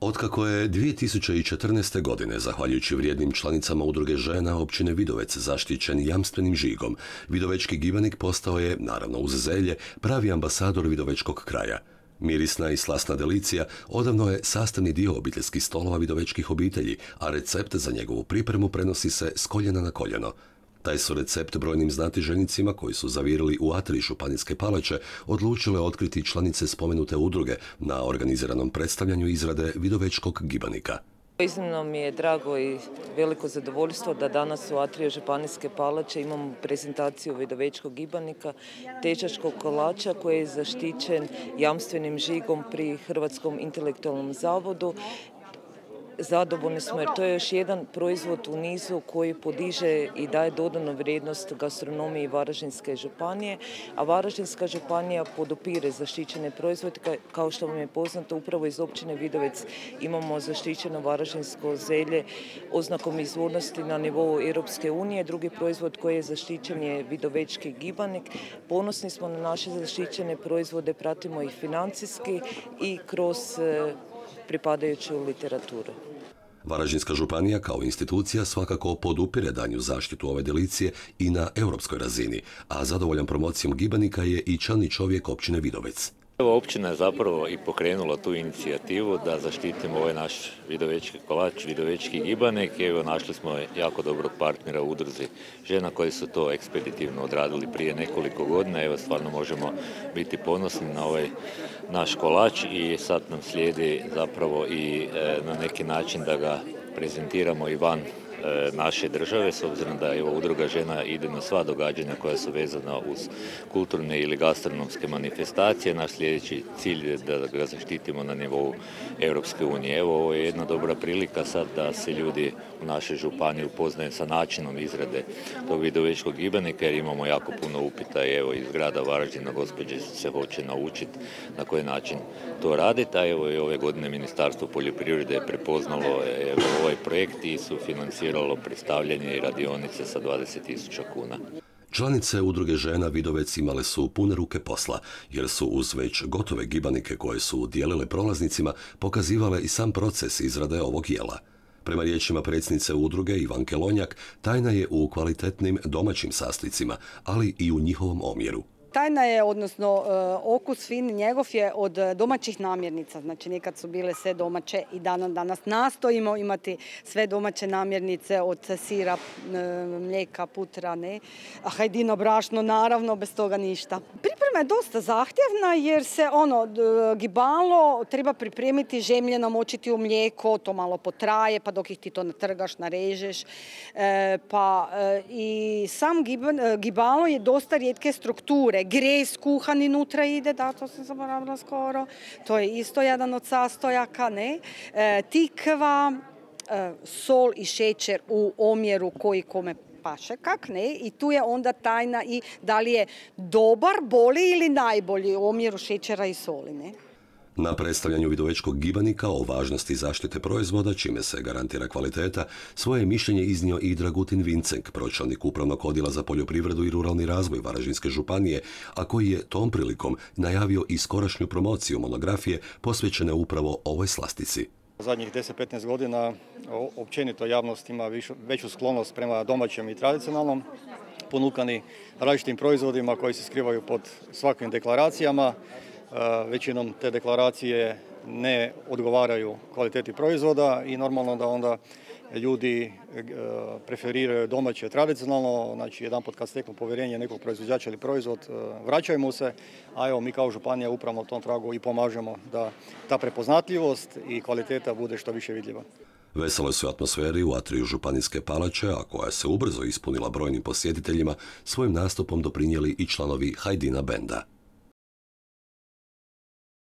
Otkako je 2014. godine, zahvaljujući vrijednim članicama udruge žena općine Vidovec zaštićen jamstvenim žigom, vidovečki gibanik postao je, naravno uz zelje, pravi ambasador vidovečkog kraja. Mirisna i slasna delicija odavno je sastavni dio obiteljskih stolova vidovečkih obitelji, a recept za njegovu pripremu prenosi se s koljena na koljeno. Taj su recept brojnim znatiželjnicima koji su zavirili u atrij Županijske palače odlučile otkriti članice spomenute udruge na organiziranom predstavljanju izrade vidovečkog gibanika. Iznimno mi je drago i veliko zadovoljstvo da danas u atriju Županijske palače imamo prezentaciju vidovečkog gibanika, tečaškog kolača koji je zaštićen jamstvenim žigom pri Hrvatskom intelektualnom zavodu. Zadovoljni smo jer to je još jedan proizvod u nizu koji podiže i daje dodanu vrijednost gastronomiji Varaždinske županije, a Varaždinska županija podupire zaštićene proizvode. Kao što vam je poznato, upravo iz općine Vidovec imamo zaštićeno varaždinsko zelje oznakom izvornosti na nivou Europske unije. Drugi proizvod koji je zaštićen je vidovečki gibanik. Ponosni smo na naše zaštićene proizvode, pratimo ih financijski i kroz pripadajuću literaturu. Varaždinska županija kao institucija svakako podupire danju zaštitu ove delicije i na europskoj razini, a zadovoljan promocijom gibanika je i čelni čovjek općine Vidovec. Općina je zapravo i pokrenula tu inicijativu da zaštitimo ovaj naš vidovečki kolač, vidovečki gibanik. Evo, našli smo jako dobrog partnera u udruzi žena koji su to ekspeditivno odradili prije nekoliko godina. Evo, stvarno možemo biti ponosni na ovaj naš kolač i sad nam slijedi zapravo i na neki način da ga prezentiramo i van naše države, s obzirom da evo, udruga žena ide na sva događanja koja su vezana uz kulturne ili gastronomske manifestacije. Naš sljedeći cilj je da ga zaštitimo na nivou Europske unije. Evo, ovo je jedna dobra prilika sad da se ljudi u našoj županiji upoznaju sa načinom izrade tog vidovečkog gibanika, jer imamo jako puno upita i evo iz grada Varaždina gospođe se hoće naučiti na koji način to raditi, a evo i ove godine Ministarstvo poljoprivrede je prepoznalo ovaj projekt i sufinanciralo predstavljanje i radionice sa 20.000 kuna. Članice udruge žena Vidovec imale su pune ruke posla, jer su uz već gotove gibanike koje su dijelile prolaznicima pokazivale i sam proces izrade ovog jela. Prema riječima predsjednice udruge Ivanke Lonjak, tajna je u kvalitetnim domaćim sastojcima, ali i u njihovom omjeru. Tajna je, odnosno okus fin njegov je od domaćih namirnica. Znači nekad su bile sve domaće i danas nastojimo imati sve domaće namirnice od sira, mlijeka, putra, hajdina, brašno, naravno bez toga ništa. Priprema je dosta zahtjevna jer se gibalo treba pripremiti, žemlje namočiti u mlijeko, to malo potraje pa dok ih ti to natrgaš, narežeš. I sam gibalo je dosta rijetke strukture. Grez kuhani nutra ide, da, to sam zaboravila skoro. To je isto jedan od sastojaka, tikva, sol i šećer u omjeru koji kome paše kak, i tu je onda tajna i da li je dobar, bolji ili najbolji u omjeru šećera i soli, Na predstavljanju vidovečkog gibanika o važnosti zaštite proizvoda, čime se garantira kvaliteta, svoje mišljenje iznio i Dragutin Vincenk, pročelnik Upravnog odjela za poljoprivredu i ruralni razvoj Varaždinske županije, a koji je tom prilikom najavio i skorašnju promociju monografije posvećene upravo ovoj slastici. Zadnjih 10-15 godina općenito javnost ima veću sklonost prema domaćem i tradicionalnom, ponukani različitim proizvodima koji se skrivaju pod svakvim deklaracijama. Većinom te deklaracije ne odgovaraju kvaliteti proizvoda i normalno da onda ljudi preferiraju domaće tradicionalno, znači jedanput kad steknu povjerenje nekog proizvođača ili proizvod, vraćaju mu se, a evo mi kao županija upravo u tom tragu i pomažemo da ta prepoznatljivost i kvaliteta bude što više vidljiva. Veseloj su atmosferi u atriju Županijske palače, a koja se ubrzo ispunila brojnim posjetiteljima, svojim nastupom doprinijeli i članovi Hajdina benda.